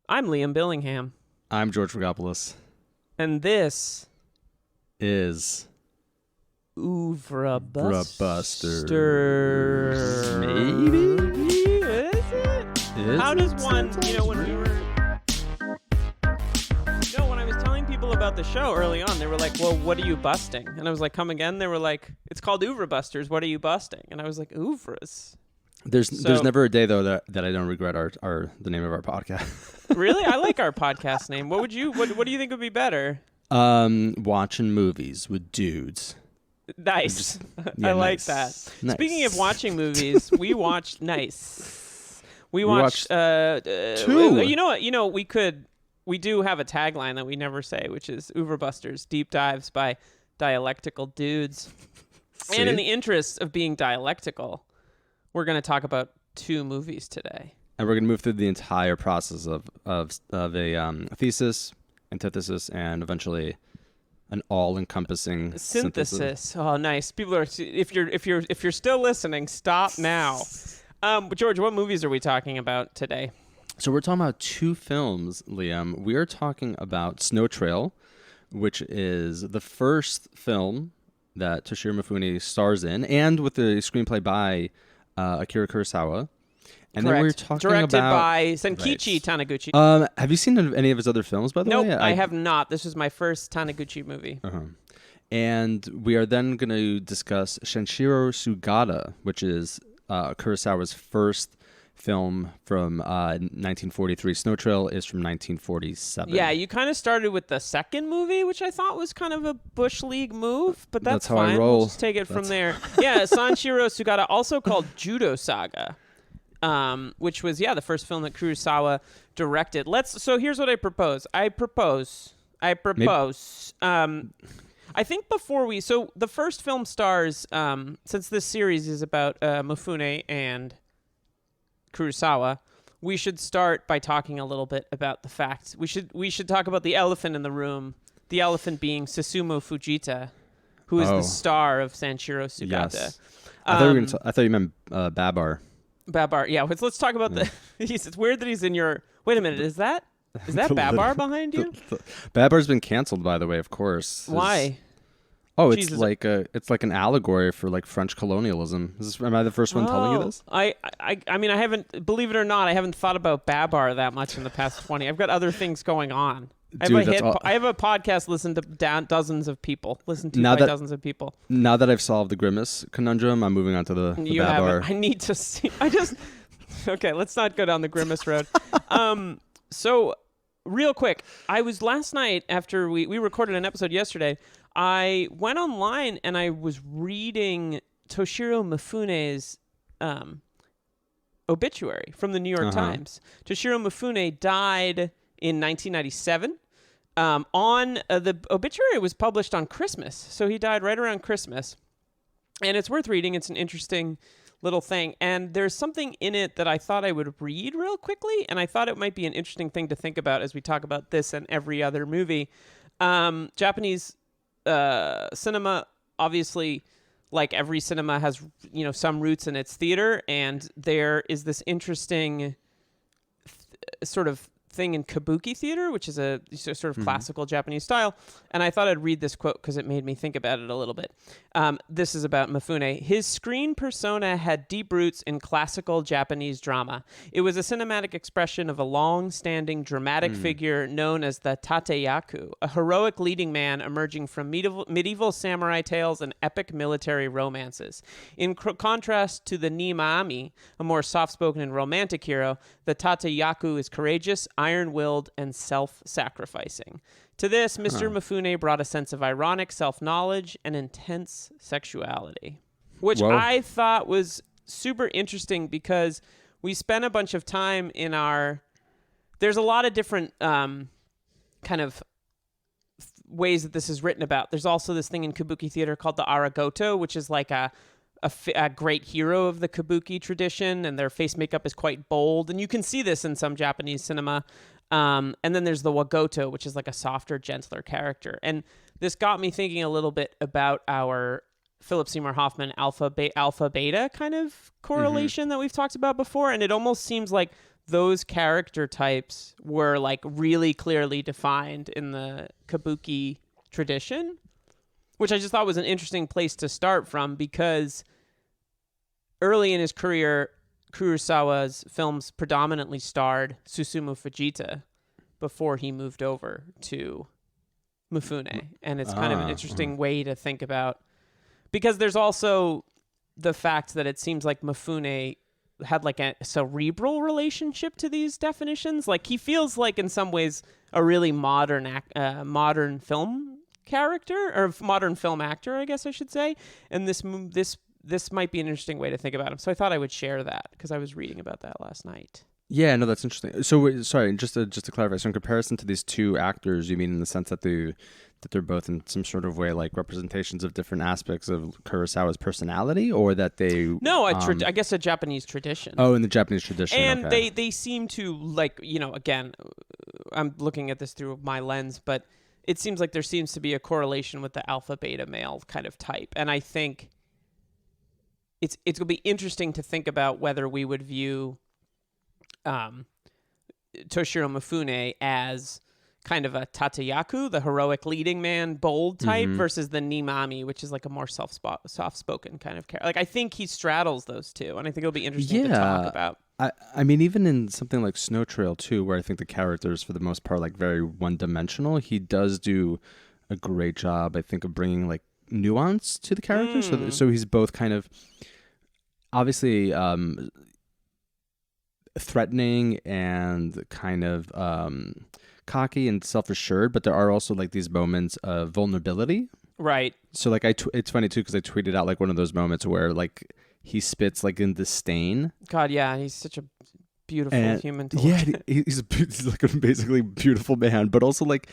I'm Liam Billingham. I'm George Rogopoulos. And this is Oeuvre Busters. Maybe? Is it? How does one, when we were... when I was telling people about the show early on, they were like, well, what are you busting? And I was like, come again? They were like, it's called Oeuvre Busters. What are you busting? And I was like, oeuvres. There's never a day though that I don't regret the name of our podcast. Really? I like our podcast name. What do you think would be better? Watching movies with dudes. Nice. I like that. Nice. Speaking of watching movies, we watched We watched two. You know what? We do have a tagline that we never say, which is Oeuvre Busters, deep dives by dialectical dudes. See? And in the interest of being dialectical, we're going to talk about two movies today. And we're going to move through the entire process of a thesis, antithesis, and eventually an all-encompassing synthesis. Oh, nice. People are if you're still listening, stop now. George, what movies are we talking about today? So we're talking about two films, Liam. We are talking about Snow Trail, which is the first film that Toshiro Mifune stars in, and with the screenplay by Akira Kurosawa. And Correct. then we're talking Directed about... by Sankichi Taniguchi. Have you seen any of his other films, by the way? Nope, I have not. This was my first Taniguchi movie. Uh-huh. And we are then going to discuss Sanshiro Sugata, which is Kurosawa's first film from 1943. Snow Trail is from 1947. Yeah, you kind of started with the second movie, which I thought was kind of a Bush League move, but that's how fine. I roll. We'll just take it from there. Yeah, Sanshiro Sugata, also called Judo Saga, which was, the first film that Kurosawa directed. So here's what I propose. I think before so the first film stars, since this series is about Mifune and Kurosawa, we should start by talking a little bit about the facts. We should talk about the elephant in the room, the elephant being Susumu Fujita, who is the star of Sanshiro Sugata. Yes. I thought you meant Babar. Babar, yeah. Let's talk about it's weird that he's in your... Wait a minute, is that Babar behind you? Babar's been canceled, by the way, of course. Why? It's like an allegory for like French colonialism. Am I the first one telling you this? I mean, I haven't, believe it or not, I haven't thought about Babar that much in the past 20. I've got other things going on. I have a podcast listened to dozens of people. Dozens of people. Now that I've solved the Grimace conundrum, I'm moving on to the Babar. I need to see. Okay, let's not go down the Grimace road. So real quick, I was last night after we recorded an episode yesterday. I went online and I was reading Toshiro Mifune's obituary from the New York Times. Toshiro Mifune died in 1997. The obituary was published on Christmas, so he died right around Christmas. And it's worth reading. It's an interesting little thing. And there's something in it that I thought I would read real quickly, and I thought it might be an interesting thing to think about as we talk about this and every other movie. Japanese cinema, obviously, like every cinema, has some roots in its theater, and there is this interesting sort of thing in kabuki theater, which is a sort of classical Japanese style. And I thought I'd read this quote because it made me think about it a little bit. This is about Mifune. His screen persona had deep roots in classical Japanese drama. It was a cinematic expression of a long-standing dramatic figure known as the tateyaku, a heroic leading man emerging from medieval samurai tales and epic military romances. In contrast to the Nimaami, a more soft-spoken and romantic hero, the tateyaku is courageous, iron-willed, and self-sacrificing. To this, Mr. Mifune brought a sense of ironic self-knowledge and intense sexuality, which I thought was super interesting because we spent a bunch of time in there's a lot of different kind of ways that this is written about. There's also this thing in kabuki theater called the aragoto, which is like a great hero of the kabuki tradition, and their face makeup is quite bold. And you can see this in some Japanese cinema. And then there's the wagoto, which is like a softer, gentler character. And this got me thinking a little bit about our Philip Seymour Hoffman alpha beta kind of correlation that we've talked about before. And it almost seems like those character types were like really clearly defined in the kabuki tradition, which I just thought was an interesting place to start from, because early in his career, Kurosawa's films predominantly starred Susumu Fujita before he moved over to Mifune. And it's kind of an interesting way to think about, because there's also the fact that it seems like Mifune had like a cerebral relationship to these definitions. Like he feels like in some ways a really modern film character, or modern film actor, I guess I should say. And this might be an interesting way to think about him. So I thought I would share that because I was reading about that last night. Yeah, no, that's interesting. So, sorry, just to clarify, so in comparison to these two actors, you mean in the sense that they're both in some sort of way like representations of different aspects of Kurosawa's personality, or that they... No, I guess a Japanese tradition. Oh, in the Japanese tradition. And okay. they seem to, like, again, I'm looking at this through my lens, but it seems like there seems to be a correlation with the alpha beta male kind of type. And I think it's going to be interesting to think about whether we would view Toshiro Mifune as kind of a Tatayaku, the heroic leading man, bold type, versus the Nimami, which is like a more soft-spoken kind of character. Like, I think he straddles those two, and I think it'll be interesting to talk about. I mean, even in something like Snow Trail, too, where I think the characters, for the most part, like very one-dimensional, he does do a great job, I think, of bringing like nuance to the characters. So he's both kind of, obviously, threatening and kind of cocky and self-assured, but there are also like these moments of vulnerability. Right. So like it's funny too, because I tweeted out like one of those moments where like he spits like in disdain. God, yeah, he's such a beautiful human to yeah, look at. he's like a basically beautiful man, but also like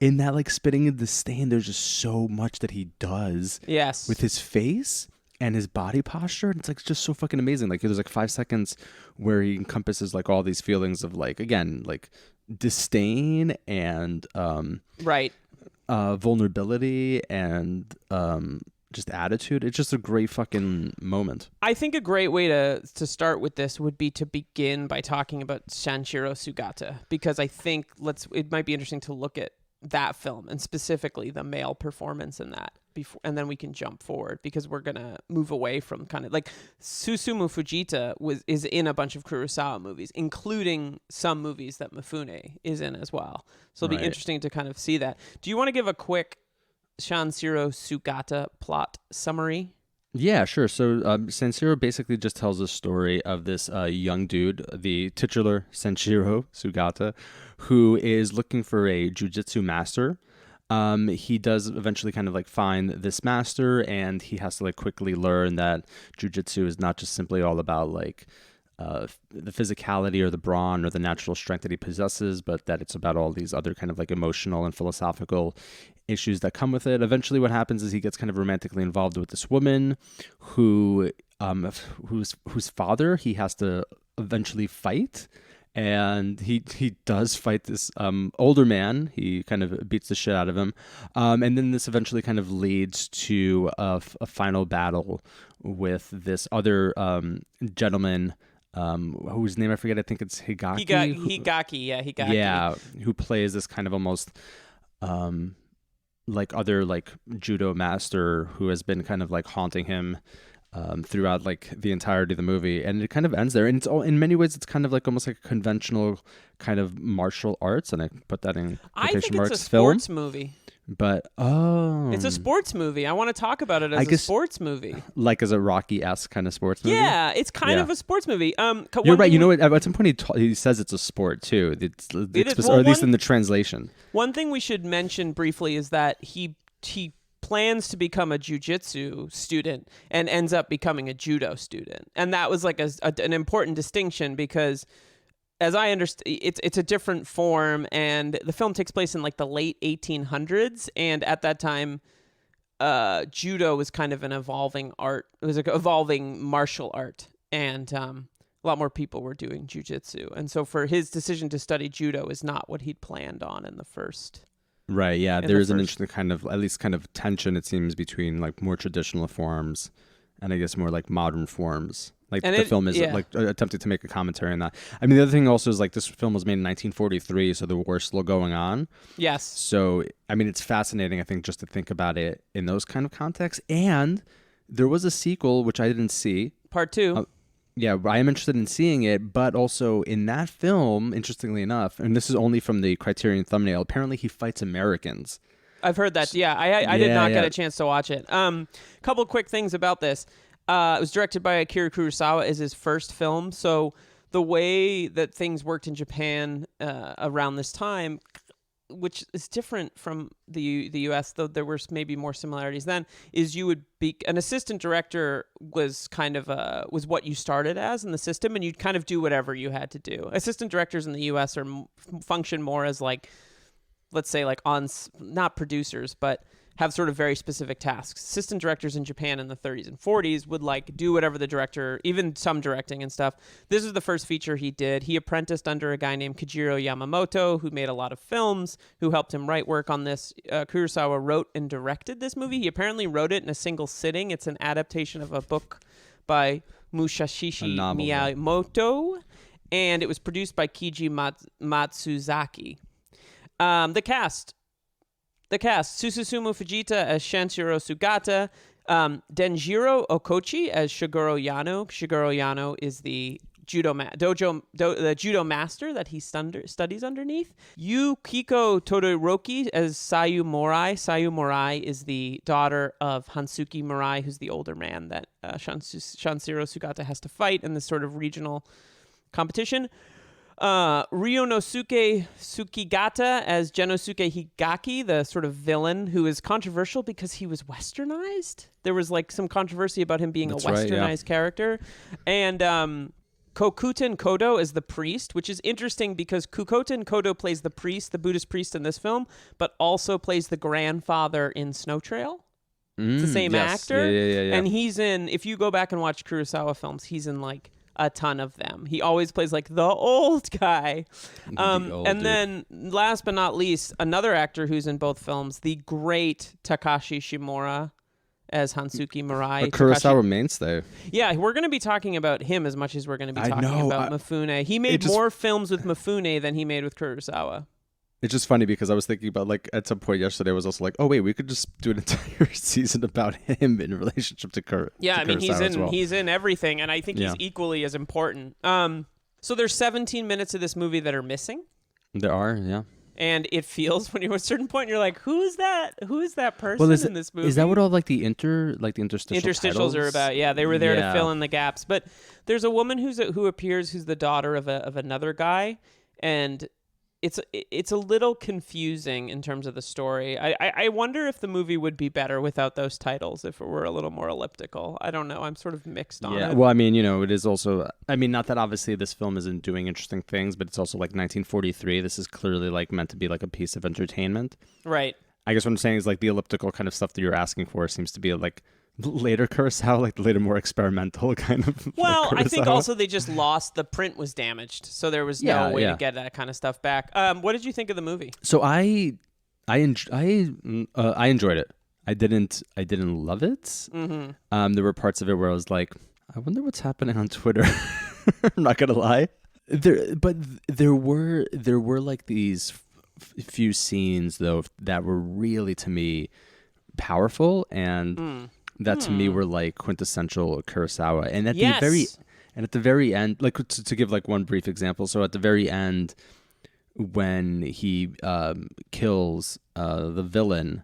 in that like spitting in disdain, there's just so much that he does. Yes. With his face and his body posture, and it's like just so fucking amazing. Like there's like 5 seconds where he encompasses like all these feelings of like, again, like disdain and right, vulnerability and just attitude. It's just a great fucking moment. I think a great way to start with this would be to begin by talking about Sanshiro Sugata, because I think it might be interesting to look at that film and specifically the male performance in that before, and then we can jump forward, because we're gonna move away from kind of like Susumu Fujita is in a bunch of Kurosawa movies, including some movies that Mifune is in as well. So it'll be interesting to kind of see that. Do you want to give a quick Sanshiro Sugata plot summary? Yeah, sure. So Sanshiro basically just tells a story of this young dude, the titular Sanshiro Sugata, who is looking for a jujitsu master. He does eventually kind of like find this master, and he has to like quickly learn that jujitsu is not just simply all about like the physicality or the brawn or the natural strength that he possesses, but that it's about all these other kind of like emotional and philosophical issues that come with it. Eventually what happens is he gets kind of romantically involved with this woman whose father he has to eventually fight. And he does fight this older man. He kind of beats the shit out of him. And then this eventually kind of leads to a final battle with this other gentleman whose name I forget. I think it's Higaki. Higaki. Yeah, who plays this kind of almost like other like judo master who has been kind of like haunting him throughout like the entirety of the movie, and it kind of ends there. And it's all, in many ways, it's kind of like almost like a conventional kind of martial arts, and I put that in quotation marks. It's a sports movie. But it's a sports movie. I want to talk about it as a sports movie, like as a Rocky-esque kind of sports movie. Yeah, it's kind of a sports movie. You're right. You know what? At some point, he says it's a sport too. Or at least in the translation. One thing we should mention briefly is that he plans to become a jiu-jitsu student and ends up becoming a judo student, and that was like an important distinction, because as I understand, it's a different form, and the film takes place in like the late 1800s, and at that time judo was kind of an evolving art. It was an evolving martial art, and a lot more people were doing jiu-jitsu, and so for his decision to study judo is not what he'd planned on in the first. Right, yeah, there is an interesting kind of, at least kind of tension, it seems, between like more traditional forms and I guess more like modern forms. Like And the film is like attempting to make a commentary on that. I mean, the other thing also is like this film was made in 1943, so the war's still going on. Yes. So I mean, it's fascinating, I think, just to think about it in those kind of contexts. And there was a sequel which I didn't see. Part 2. Yeah, I am interested in seeing it, but also in that film, interestingly enough, and this is only from the Criterion thumbnail, apparently he fights Americans. I've heard that. Yeah, I did not get a chance to watch it. Couple quick things about this. It was directed by Akira Kurosawa. Is his first film, so the way that things worked in Japan around this time, which is different from the U.S., though there were maybe more similarities then, is you would be an assistant director was kind of was what you started as in the system, and you'd kind of do whatever you had to do. Assistant directors in the U.S. function more as like, let's say like not producers, but have sort of very specific tasks. Assistant directors in Japan in the 30s and 40s would like do whatever the director, even some directing and stuff. This is the first feature he did. He apprenticed under a guy named Kojiro Yamamoto, who made a lot of films, who helped him write work on this. Kurosawa wrote and directed this movie. He apparently wrote it in a single sitting. It's an adaptation of a book by Musashi Miyamoto, and it was produced by Keiji Matsuzaki. The cast, Susumu Fujita as Sanshiro Sugata, Denjiro Okochi as Shigeru Yano. Shigeru Yano is the judo master that he studies underneath. Yukiko Todoroki as Sayu Morai. Sayu Morai is the daughter of Hansuki Morai, who's the older man that Sanshiro Sugata has to fight in this sort of regional competition. Ryonosuke Tsukigata as Genosuke Higaki, the sort of villain who is controversial because he was westernized. There was like some controversy about him being a westernized character. And Kokuten Kodo is the priest, which is interesting because Kokuten Kodo plays the priest, the Buddhist priest in this film, but also plays the grandfather in Snow Trail. It's the same actor. Yeah. And he's in, if you go back and watch Kurosawa films, he's in like a ton of them. He always plays like the old guy. And then last but not least, another actor who's in both films, the great Takashi Shimura as Hansuki Mirai. A Kurosawa mainstay. Yeah, we're going to be talking about him as much as we're going to be talking about Mifune. He made more films with Mifune than he made with Kurosawa. It's just funny because I was thinking about, like, at some point yesterday, I was also like, oh, wait, we could just do an entire season about him in relationship to Kurosawa. Yeah, I mean, Kurosawa he's in everything, and I think he's equally as important. So there's 17 minutes of this movie that are missing. There are, yeah. And it feels, when you're at a certain point, you're like, who's that person in this movie? Is that what all like the interstitials titles are about? Yeah, they were there to fill in the gaps. But there's a woman who appears who's the daughter of another guy, and it's a little confusing in terms of the story. I wonder if the movie would be better without those titles, if it were a little more elliptical. I don't know. I'm sort of mixed on it. Yeah, well, I mean, it is also, I mean, not that obviously this film isn't doing interesting things, but it's also like 1943. This is clearly like meant to be like a piece of entertainment. Right. I guess what I'm saying is like the elliptical kind of stuff that you're asking for seems to be like later Kurosawa, like later more experimental kind of. Well, like I think also they just lost, the print was damaged, so there was no way to get that kind of stuff back. What did you think of the movie? So I enjoyed it. I didn't love it. Mm-hmm. There were parts of it where I was like, I wonder what's happening on Twitter. I'm not gonna lie. There were like these few scenes though that were really, to me, powerful and. That to me were like quintessential Kurosawa, and at the very end, like to give like one brief example. So at the very end, when he kills the villain,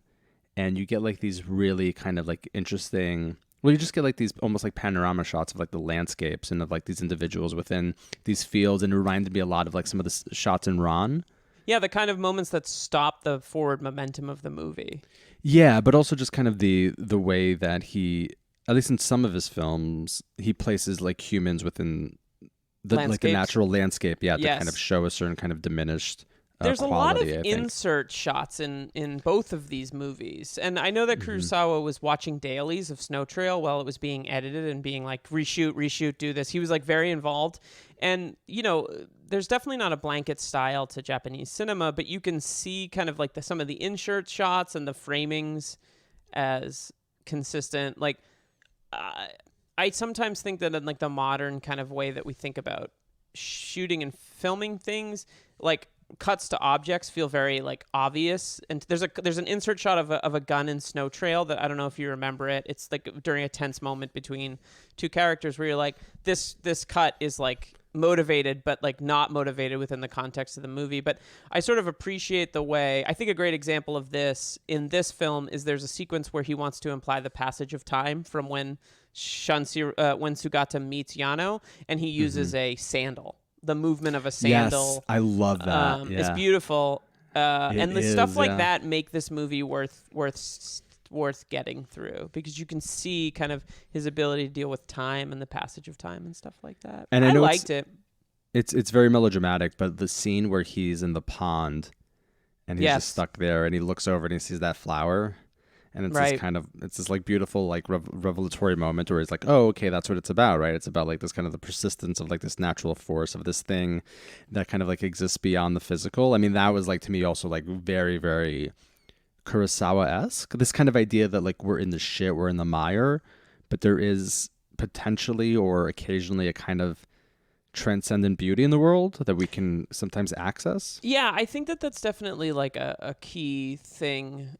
and you get like these really kind of like interesting. Well, you just get like these almost like panorama shots of like the landscapes and of like these individuals within these fields, and it reminded me a lot of like some of the shots in Ron. Yeah, the kind of moments that stop the forward momentum of the movie. Yeah, but also just kind of the way that he, at least in some of his films, he places like humans within the like the natural landscape. Yeah, to kind of show a certain kind of diminished. There's quality, a lot of insert shots in both of these movies. And I know that Kurosawa was watching dailies of Snow Trail while it was being edited and being like, reshoot, do this. He was like very involved. And, there's definitely not a blanket style to Japanese cinema, but you can see kind of like some of the insert shots and the framings as consistent. Like, I sometimes think that in like the modern kind of way that we think about shooting and filming things, like cuts to objects feel very like obvious. And there's an insert shot of a gun in Snow Trail that I don't know if you remember it. It's like during a tense moment between two characters where you're like, this cut is like motivated but like not motivated within the context of the movie. But I sort of appreciate the way, I think a great example of this in this film is there's a sequence where he wants to imply the passage of time from when when Sugata meets Yano, and he uses a sandal, the movement of a sandal. Yes, I love that. It's beautiful. And the stuff like yeah. that make this movie worth getting through, because you can see kind of his ability to deal with time and the passage of time and stuff like that. And I know liked it. It's very melodramatic, but the scene where he's in the pond and he's just stuck there and he looks over and he sees that flower, and it's this kind of, it's this like beautiful like revelatory moment where he's like, oh, okay, that's what it's about, right? It's about like this kind of the persistence of like this natural force of this thing that kind of like exists beyond the physical. I mean, that was like to me also like very, very Kurosawa-esque. This kind of idea that like we're in the shit, we're in the mire, but there is potentially or occasionally a kind of transcendent beauty in the world that we can sometimes access. Yeah, I think that that's definitely like a key thing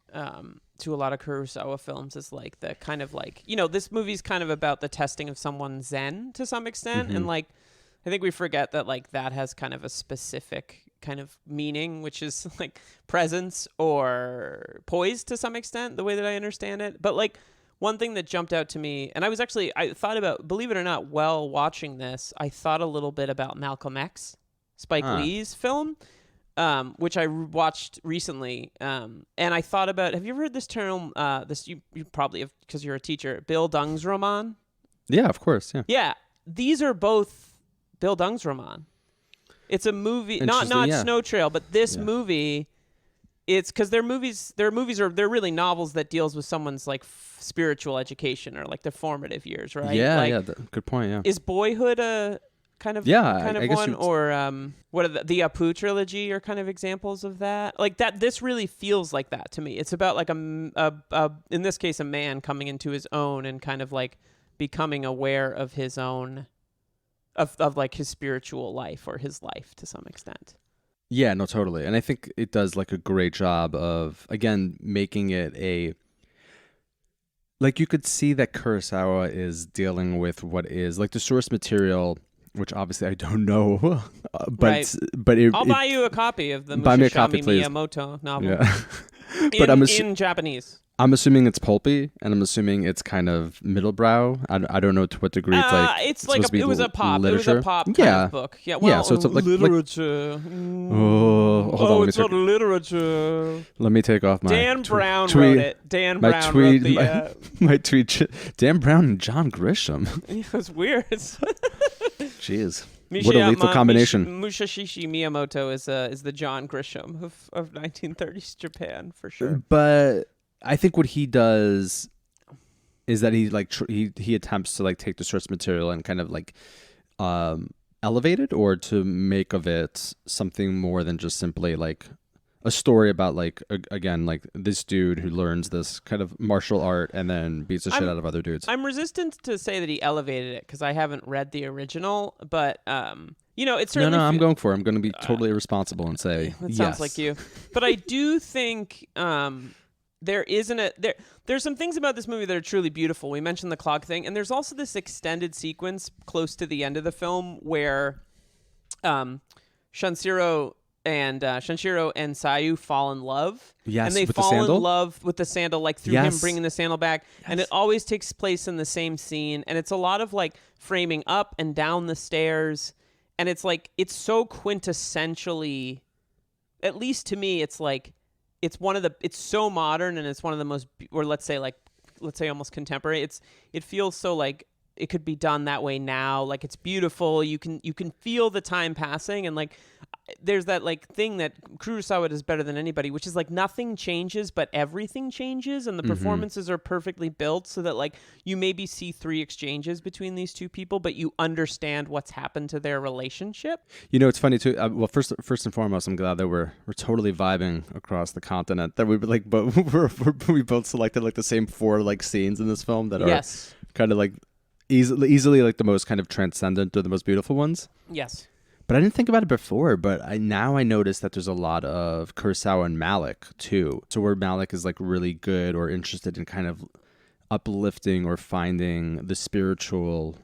to a lot of Kurosawa films, is like the kind of like, you know, this movie's kind of about the testing of someone's zen to some extent. And like, I think we forget that like that has kind of a specific kind of meaning, which is like presence or poise to some extent, the way that I understand it. But like one thing that jumped out to me, and I thought about, believe it or not, while watching this, I thought a little bit about Malcolm X, Spike Lee's film, which I watched recently. And I thought about, have you ever heard this term, you probably have because you're a teacher, Bildungsroman? Yeah, of course. Yeah. Yeah. These are both Bildungsroman. It's a movie, not Snow Trail, but this movie, it's because they're really novels that deals with someone's like spiritual education or like their formative years, right? Yeah, like, good point. Yeah. Is Boyhood a kind of I guess one, or what are the Apu trilogy are kind of examples of that? Like that, this really feels like that to me. It's about like a in this case a man coming into his own and kind of like becoming aware of his own of like his spiritual life or his life to some extent. Yeah, no, totally. And I think it does like a great job of, again, making it like you could see that Kurosawa is dealing with what is like the source material, which obviously I don't know, but I'll buy you a copy of the copy, Miyamoto novel. Yeah. But in Japanese. I'm assuming it's pulpy, and I'm assuming it's kind of middlebrow. I don't know to what degree it's like it was a pop literature. It was a pop kind of book. Yeah, well, so it's like literature. Hold on, it's not literature. Let me take off my Dan Brown wrote it. Dan Brown wrote the my tweet. Dan Brown and John Grisham. It was weird. Jeez. What a lethal combination. Musashi Miyamoto is the John Grisham of 1930s Japan for sure. But I think what he does is that he like he attempts to like take the source material and kind of like elevate it, or to make of it something more than just simply like a story about like again like this dude who learns this kind of martial art and then beats the shit out of other dudes. I'm resistant to say that he elevated it because I haven't read the original, but you know, it's certainly I'm going for it. I'm going to be totally irresponsible and say that sounds like you. But I do think there's some things about this movie that are truly beautiful. We mentioned the clock thing, and there's also this extended sequence close to the end of the film where Sanshiro and Sayu fall in love. Yes, and they with fall the sandal? in love with the sandal, like through him bringing the sandal back. Yes. And it always takes place in the same scene, and it's a lot of like framing up and down the stairs, and it's like it's so quintessentially, at least to me, it's like it's so modern, and it's one of the most, or let's say almost contemporary. It feels so like it could be done that way now. Like it's beautiful. You can feel the time passing, and like there's that like thing that Kurosawa does better than anybody, which is like nothing changes, but everything changes, and the performances are perfectly built so that like you maybe see 3 exchanges between these two people, but you understand what's happened to their relationship. You know, it's funny too. Well, first and foremost, I'm glad that we're totally vibing across the continent. That we like, we both selected like the same 4 like scenes in this film that are kind of like easily like the most kind of transcendent or the most beautiful ones. Yes. But I didn't think about it before, but I noticed that there's a lot of Kurosawa and Malick too. So where Malick is like really good or interested in kind of uplifting or finding the spiritual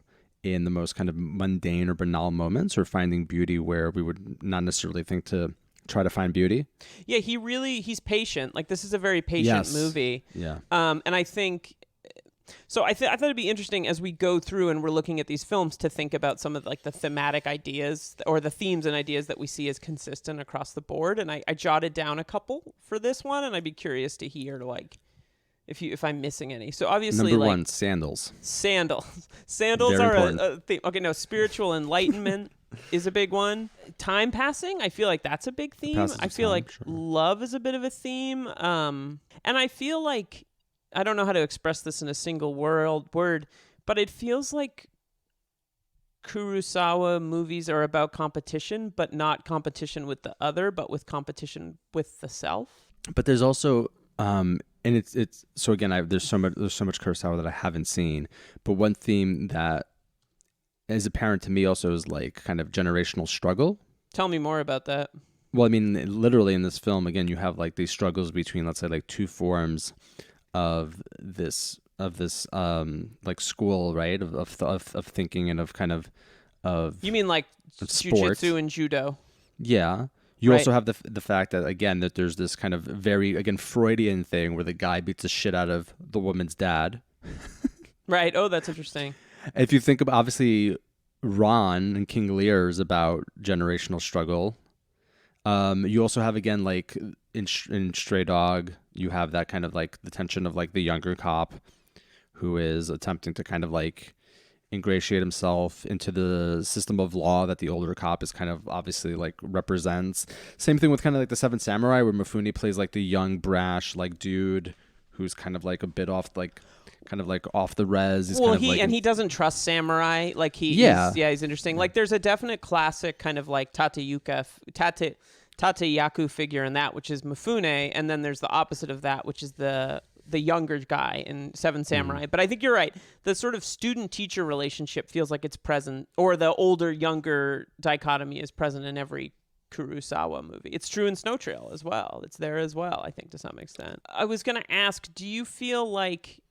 in the most kind of mundane or banal moments, or finding beauty where we would not necessarily think to try to find beauty. Yeah, he's patient. Like, this is a very patient movie. Yeah. And I think, so I thought it'd be interesting as we go through and we're looking at these films to think about some of like the thematic ideas or the themes and ideas that we see as consistent across the board. And I jotted down a couple for this one, and I'd be curious to hear like if I'm missing any. So obviously, number one, sandals. Sandals Very are important. a theme. Okay, no, spiritual enlightenment is a big one. Time passing, I feel like that's a big theme. I feel like love is a bit of a theme. And I feel like, I don't know how to express this in a single word, but it feels like Kurosawa movies are about competition, but not competition with the other, but with competition with the self. But there's also and it's so again, there's so much Kurosawa that I haven't seen, but one theme that is apparent to me also is like kind of generational struggle. Tell me more about that. Well, I mean, literally in this film, again, you have like these struggles between, let's say, like two forms of this like school, right? Of thinking and of kind of You mean like jiu-jitsu and judo? Yeah. You also have the fact that, again, that there's this kind of very, again, Freudian thing where the guy beats the shit out of the woman's dad. Right. Oh, that's interesting. If you think about, obviously, Ron and King Lear is about generational struggle. You also have, again, like in Stray Dog, you have that kind of like the tension of like the younger cop who is attempting to kind of like ingratiate himself into the system of law that the older cop is kind of obviously like represents. Same thing with kind of like the Seven Samurai, where Mifune plays like the young brash like dude who's kind of like a bit off like kind of like off the res. He's he doesn't trust samurai. Like he's interesting. Like there's a definite classic kind of like Tateyaku figure in that, which is Mifune, and then there's the opposite of that, which is the younger guy in Seven Samurai. But I think you're right. The sort of student-teacher relationship feels like it's present, or the older-younger dichotomy is present in every Kurosawa movie. It's true in Snow Trail as well. It's there as well, I think, to some extent. I was going to ask, do you feel like...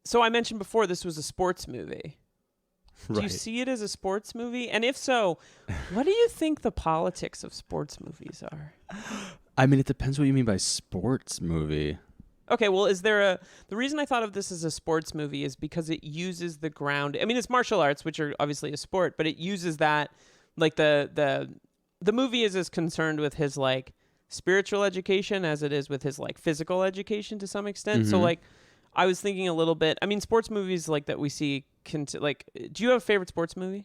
So I mentioned before this was a sports movie. Right. Do you see it as a sports movie? And if so, what do you think the politics of sports movies are? I mean, it depends what you mean by sports movie. Okay, well, the reason I thought of this as a sports movie is because it uses the ground. I mean, it's martial arts, which are obviously a sport, but it uses that, like the movie is as concerned with his like spiritual education as it is with his like physical education to some extent. Mm-hmm. So like, I was thinking a little bit. I mean, sports movies like that we see like. Do you have a favorite sports movie?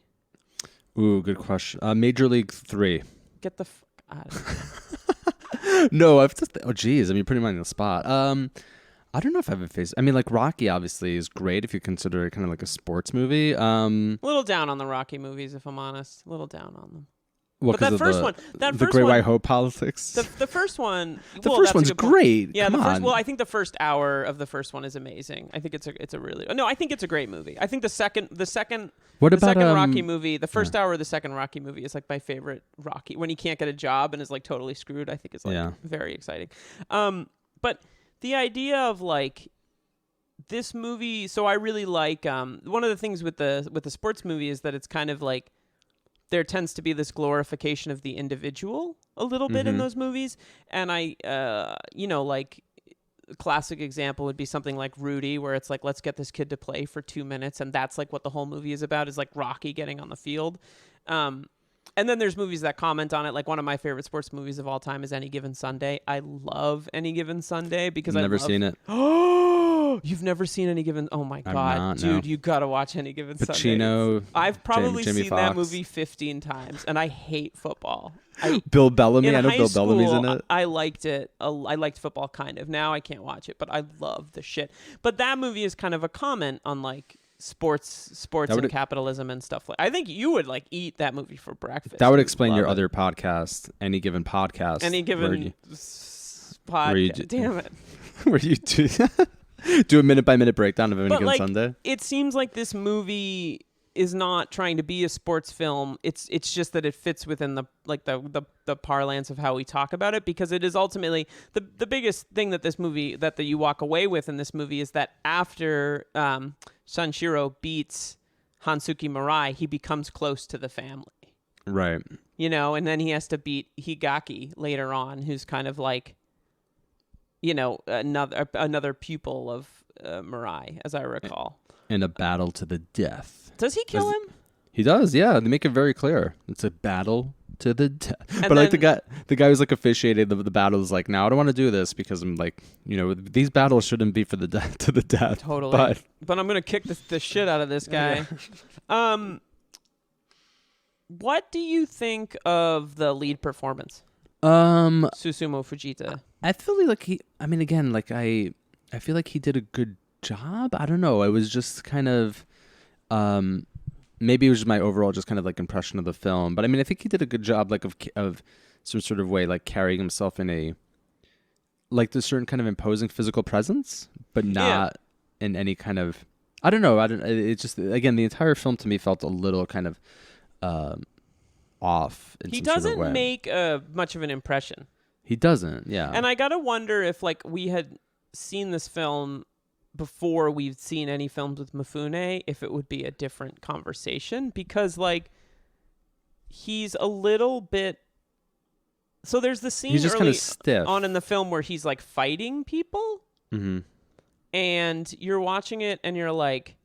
Ooh, good question. Major League 3. Get the fuck out of here. No, I've just. Oh, geez. I mean, pretty much on the spot. I don't know if I have a face. I mean, like Rocky obviously is great if you consider it kind of like a sports movie. A little down on the Rocky movies, if I'm honest. A little down on them. Well, but that first one, the Great White Hope politics. The first one, the first one's great. Yeah, Come on. Well, I think the first hour of the first one is amazing. I think it's a really I think it's a great movie. I think the second Rocky movie, the first hour of the second Rocky movie is like my favorite Rocky, when he can't get a job and is like totally screwed. I think it's like very exciting. But the idea of like this movie, so I really like one of the things with the sports movie is that it's kind of like there tends to be this glorification of the individual a little bit in those movies. And I, like a classic example would be something like Rudy, where it's like, let's get this kid to play for 2 minutes. And that's like what the whole movie is about, is like Rocky getting on the field. And then there's movies that comment on it. Like one of my favorite sports movies of all time is Any Given Sunday. I love Any Given Sunday because I've never seen it. Oh, you've never seen Any Given? Oh my God, dude, you gotta watch Any Given Sunday. Pacino. I've probably Jamie seen Foxx. that movie 15 times, and I hate football. Bill Bellamy. I know Bill school, Bellamy's in it. I liked it. I liked football kind of. Now I can't watch it, but I love the shit. But that movie is kind of a comment on like sports and capitalism and stuff. Like I think you would like eat that movie for breakfast. That would explain your other podcast, Any Given Podcast. Any Given podcast. Damn it. Where you do Do a minute by minute breakdown of any But given like, Sunday. it seems like this movie is not trying to be a sports film. It's just that it fits within the parlance of how we talk about it, because it is ultimately the biggest thing that this movie that you walk away with in this movie is that after Sanshiro beats Hansuki Mirai, he becomes close to the family. Right. You know, and then he has to beat Higaki later on, who's kind of like, you know, another pupil of Mirai, as I recall. In a battle to the death. Does he kill him? He does, yeah. They make it very clear. It's a battle to the death. But then, like the guy who's like officiating the battle is like, now I don't want to do this because I'm like, you know, these battles shouldn't be for the death to the death. Totally. But I'm gonna kick the shit out of this guy. What do you think of the lead performance? Susumu Fujita. I feel like I feel like he did a good job. I don't know. I was just kind of, maybe it was just my overall just kind of like impression of the film. But I mean, I think he did a good job, like of some sort of way, like carrying himself in a, like this certain kind of imposing physical presence, but not in any kind of, I don't know. It's just, again, the entire film to me felt a little kind of off. He doesn't make much of an impression. He doesn't, yeah. And I gotta wonder if like we had seen this film before we've seen any films with Mifune, if it would be a different conversation, because like he's a little bit. So there's the scene he's just early kind of stiff on in the film where he's like fighting people, and you're watching it and you're like,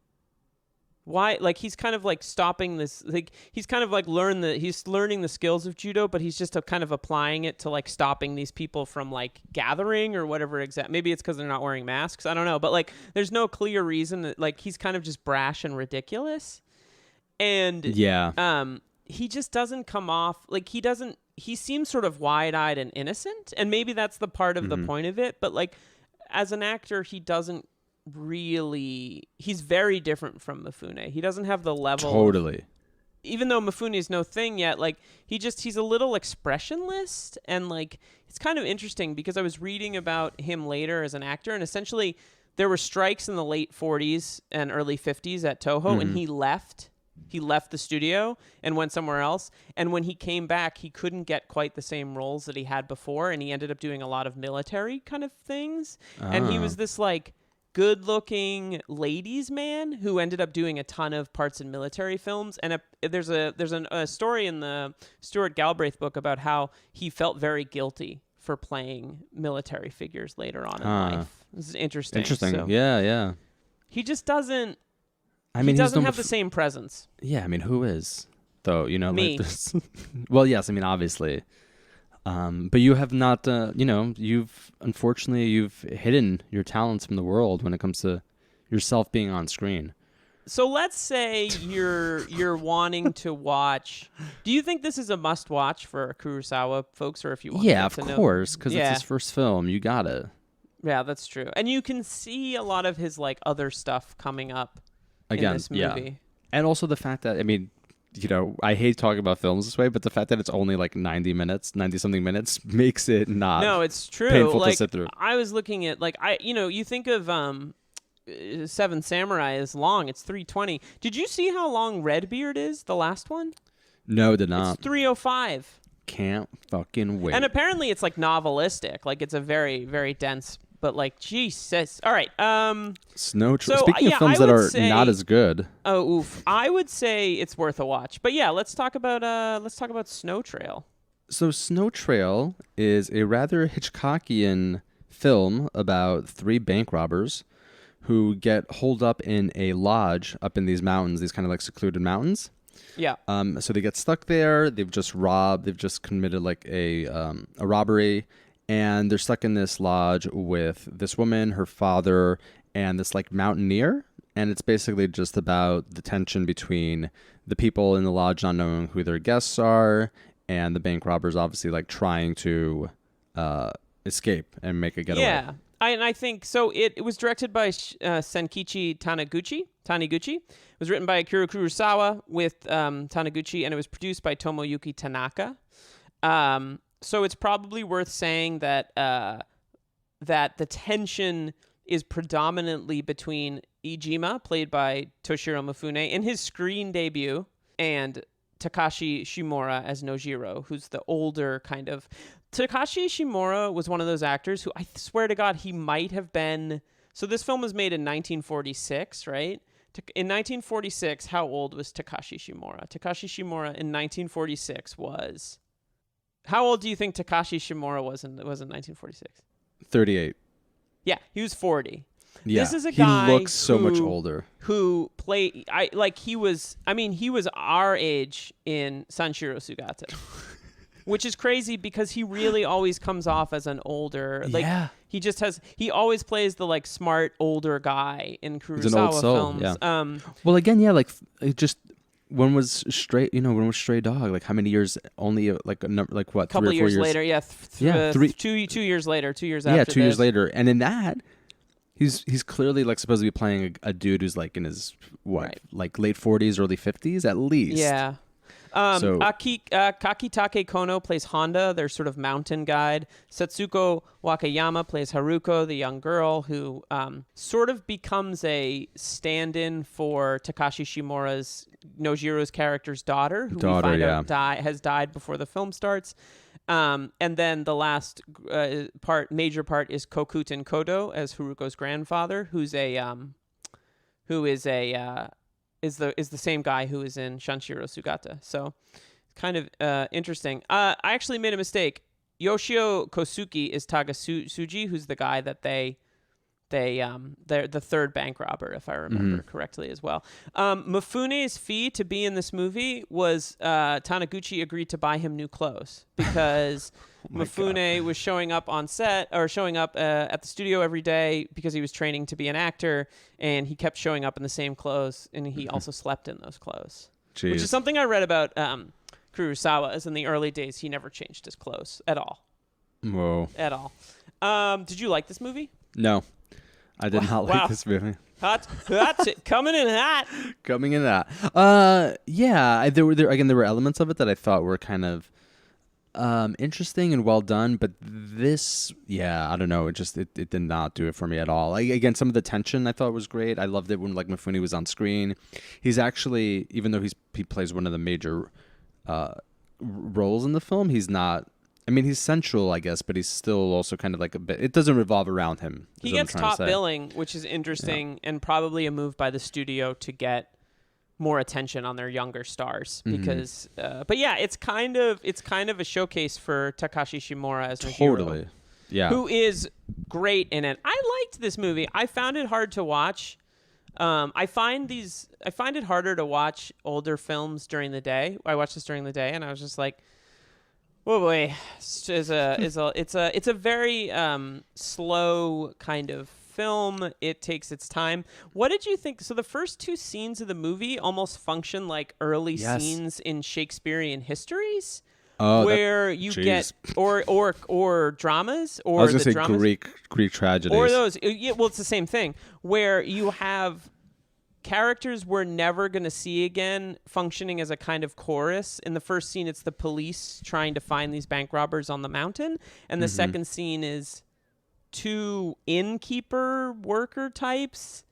why? Like he's kind of like stopping this. Like he's kind of like he's learning the skills of judo, but he's just kind of applying it to like stopping these people from like gathering or whatever. Maybe it's because they're not wearing masks. I don't know. But like, there's no clear reason that like he's kind of just brash and ridiculous. And he just doesn't come off like he doesn't. He seems sort of wide-eyed and innocent, and maybe that's the part of the point of it. But like, as an actor, he doesn't. He's very different from Mifune. He doesn't have the level. Totally. Even though Mifune is no thing yet, like he's a little expressionless, and like it's kind of interesting because I was reading about him later as an actor, and essentially there were strikes in the late 40s and early 50s at Toho, and he left the studio and went somewhere else. And when he came back, he couldn't get quite the same roles that he had before, and he ended up doing a lot of military kind of things. And he was this like good-looking ladies' man who ended up doing a ton of parts in military films. And there's a story in the Stuart Galbraith book about how he felt very guilty for playing military figures later on in life. This is interesting. So Yeah. he just doesn't. I mean, he doesn't have the same presence. Yeah, I mean, who is though? You know, me. Like this. Well, yes, I mean, obviously. But you have not, you've hidden your talents from the world when it comes to yourself being on screen. So let's say you're wanting to watch. Do you think this is a must watch for Kurosawa folks, or if you want to of course, because it's his first film, you got it. Yeah, that's true, and you can see a lot of his like other stuff coming up in this movie, and also the fact that I hate talking about films this way, but the fact that it's only like 90 something minutes makes it not. No, it's true. Painful like, to sit through. I was looking at you think of Seven Samurai is long. It's 3:20. Did you see how long Redbeard is? The last one? No, did not. It's 3:05. Can't fucking wait. And apparently it's like novelistic. Like it's a very, very dense. But like, Jesus. All right. Snow Trail. Speaking of films that are not as good. Oh, oof. I would say it's worth a watch. But yeah, let's talk about Snow Trail. So Snow Trail is a rather Hitchcockian film about 3 bank robbers who get holed up in a lodge up in these mountains, these kind of like secluded mountains. Yeah. So they get stuck there. They've just committed like a robbery. And they're stuck in this lodge with this woman, her father, and this like mountaineer. And it's basically just about the tension between the people in the lodge not knowing who their guests are, and the bank robbers obviously like trying to escape and make a getaway. Yeah, I think so. It was directed by Senkichi Taniguchi. It was written by Akira Kurosawa with Taniguchi, and it was produced by Tomoyuki Tanaka. So it's probably worth saying that that the tension is predominantly between Iijima, played by Toshiro Mifune, in his screen debut, and Takashi Shimura as Nojiro, who's the older kind of... Takashi Shimura was one of those actors who, I swear to God, he might have been... So this film was made in 1946, right? In 1946, how old was Takashi Shimura? Takashi Shimura in 1946 was... How old do you think Takashi Shimura was in 1946? 38. Yeah, he was 40. Yeah, this is a guy he looks so much older. Who he was our age in Sanshiro Sugata. Which is crazy because he really always comes off as an older, he always plays the like smart older guy in Kurosawa films. Yeah. Well, again, yeah, like it just when was Stray Dog? Like how many years? Only like a number, like what? Couple 3 or 4 years later, yeah, 2 years later, 2 years after. Yeah, 2 years later, and in that, he's clearly like supposed to be playing a dude who's like in his like late 40s, early 50s at least. Yeah. Kakitake Kono plays Honda, their sort of mountain guide. Setsuko Wakayama plays Haruko, the young girl who sort of becomes a stand-in for Takashi Shimura's Nojiro's character's daughter, who we find out has died before the film starts. And then the last major part is Kokuten Kodo as Haruko's grandfather, is the same guy who is in Sanshiro Sugata. So kind of interesting. I actually made a mistake. Yoshio Kosuke is Tagasuji, who's the guy that they're the third bank robber, if I remember correctly as well. Mifune's fee to be in this movie was Taniguchi agreed to buy him new clothes because Mifune was showing up on set or showing up at the studio every day because he was training to be an actor, and he kept showing up in the same clothes, and he also slept in those clothes. Jeez. Which is something I read about Kurosawa, as in the early days he never changed his clothes at all. Whoa. At all. Did you like this movie? No. I did not like this movie. Hot, coming in hot. Coming in hot. Yeah, there were elements of it that I thought were kind of interesting and well done, but this, I don't know, it did not do it for me at all. Again, some of the tension I thought was great. I loved it when like Mifune was on screen. He's actually, even though he plays one of the major roles in the film, he's not. I mean, he's central, I guess, but he's still also kind of like a bit... It doesn't revolve around him. He gets top billing, which is interesting, and probably a move by the studio to get more attention on their younger stars. Because, but yeah, it's kind of a showcase for Takashi Shimura as Nojiro. Totally, yeah. Who is great in it. I liked this movie. I found it hard to watch. I find it harder to watch older films during the day. I watched this during the day, and I was just like... Oh boy, it's a very slow kind of film. It takes its time. What did you think? So the first two scenes of the movie almost function like early scenes in Shakespearean histories, where you get or dramas or I was gonna say dramas, Greek tragedies or those. Yeah, well, it's the same thing where you have characters we're never going to see again functioning as a kind of chorus. In the first scene, it's the police trying to find these bank robbers on the mountain. And the second scene is two innkeeper worker types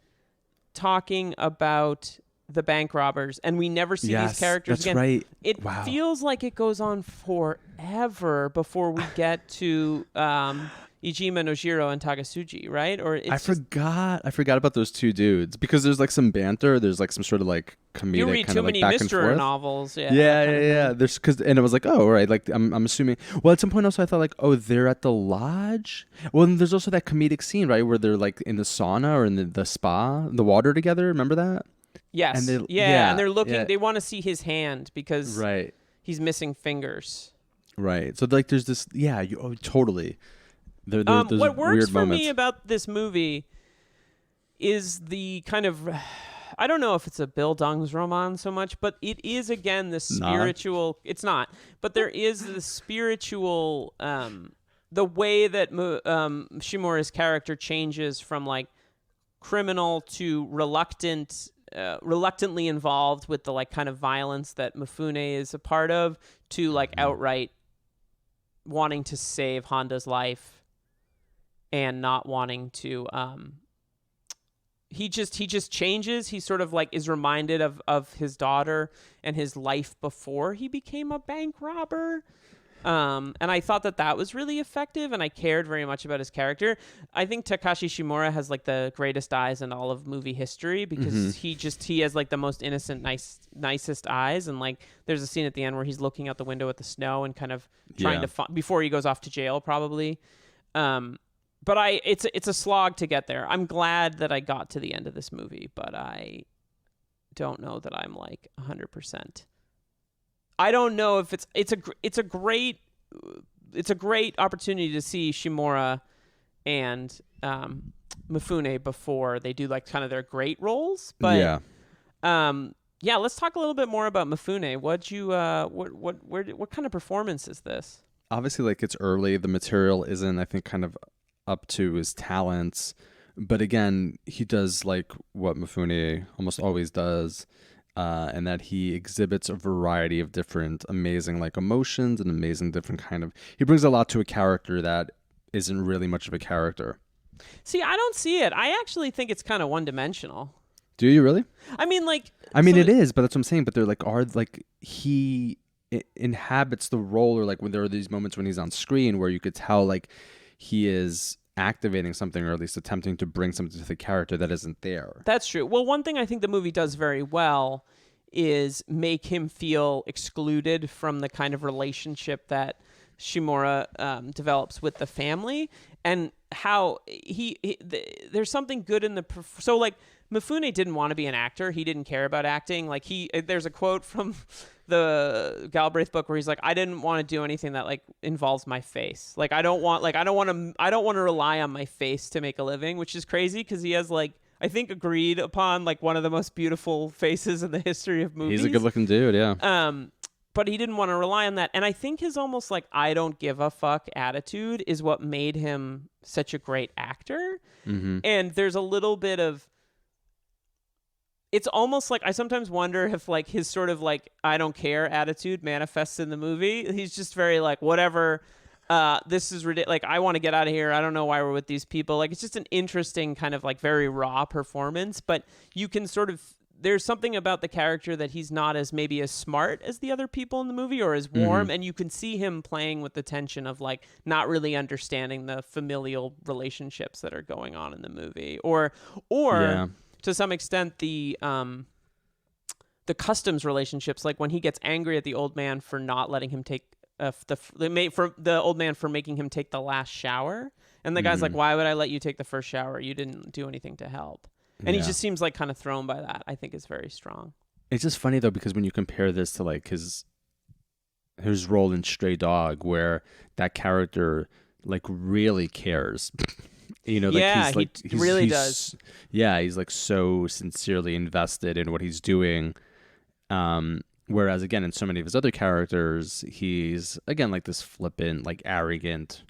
talking about the bank robbers. And we never see these characters again. Right. It feels like it goes on forever before we get to... Iijima, Nojiro, and Tagasuji, right? Or I forgot about those two dudes because there's like some banter. There's like some sort of like comedic you read kind too of like many back Mr. and forth. novels, yeah. There's and it was like, oh, all right. Like I'm assuming. Well, at some point also I thought like, oh, they're at the lodge. Well, and there's also that comedic scene, right, where they're like in the sauna or in the spa, the water together. Remember that? Yes. And they're looking. Yeah. They want to see his hand because he's missing fingers. Right. So like, there's this. Yeah. Totally. What works for moments. me about this movie is the kind of, I don't know if it's a Bildungsroman so much, but it is, again, the spiritual, it's not, but there is the spiritual, the way that Shimura's character changes from like criminal to reluctantly involved with the like kind of violence that Mifune is a part of to like outright wanting to save Honda's life and not wanting to he just changes. He sort of like is reminded of his daughter and his life before he became a bank robber. And I thought that was really effective, and I cared very much about his character. I think Takashi Shimura has like the greatest eyes in all of movie history, because he has like the most innocent, nicest eyes. And like there's a scene at the end where he's looking out the window at the snow and kind of trying to before he goes off to jail, probably. But it's a slog to get there. I'm glad that I got to the end of this movie, but I don't know that I'm like 100%. I don't know if it's a great opportunity to see Shimura and Mifune before they do like kind of their great roles. But let's talk a little bit more about Mifune. What kind of performance is this? Obviously, like, it's early. The material isn't, I think, kind of up to his talents. But again, he does like what Mifune almost always does. And that he exhibits a variety of different amazing like emotions and amazing different kind of, he brings a lot to a character that isn't really much of a character. See, I don't see it. I actually think it's kind of one-dimensional. Do you really? I mean, like, it is, but that's what I'm saying. But they're like, he inhabits the role, or like when there are these moments when he's on screen where you could tell like he is activating something, or at least attempting to bring something to the character that isn't there. That's true. Well, one thing I think the movie does very well is make him feel excluded from the kind of relationship that Shimura develops with the family, and how there's something good in so like Mifune didn't want to be an actor. He didn't care about acting. Like there's a quote from the Galbraith book where he's like, I didn't want to do anything that like involves my face. Like I don't want to rely on my face to make a living, which is crazy because he has like, I think, agreed upon like one of the most beautiful faces in the history of movies. He's a good looking dude, yeah. But he didn't want to rely on that. And I think his almost like I don't give a fuck attitude is what made him such a great actor. Mm-hmm. And there's a little bit of, it's almost like I sometimes wonder if like his sort of like I don't care attitude manifests in the movie. He's just very like, whatever, this is ridiculous. Like, I want to get out of here. I don't know why we're with these people. Like, it's just an interesting kind of like very raw performance, but you can sort of, there's something about the character that he's not as maybe as smart as the other people in the movie, or as warm. Mm-hmm. And you can see him playing with the tension of like not really understanding the familial relationships that are going on in the movie, or to some extent the customs relationships, like when he gets angry at the old man for not letting him take the old man for making him take the last shower, and the guy's like, why would I let you take the first shower? You didn't do anything to help. And he just seems like kind of thrown by that. I think is very strong. It's just funny though, because when you compare this to like his role in Stray Dog, where that character like really cares. You know, like he really does. Yeah, he's like so sincerely invested in what he's doing. Whereas again, in so many of his other characters, he's again like this flippant, like arrogant,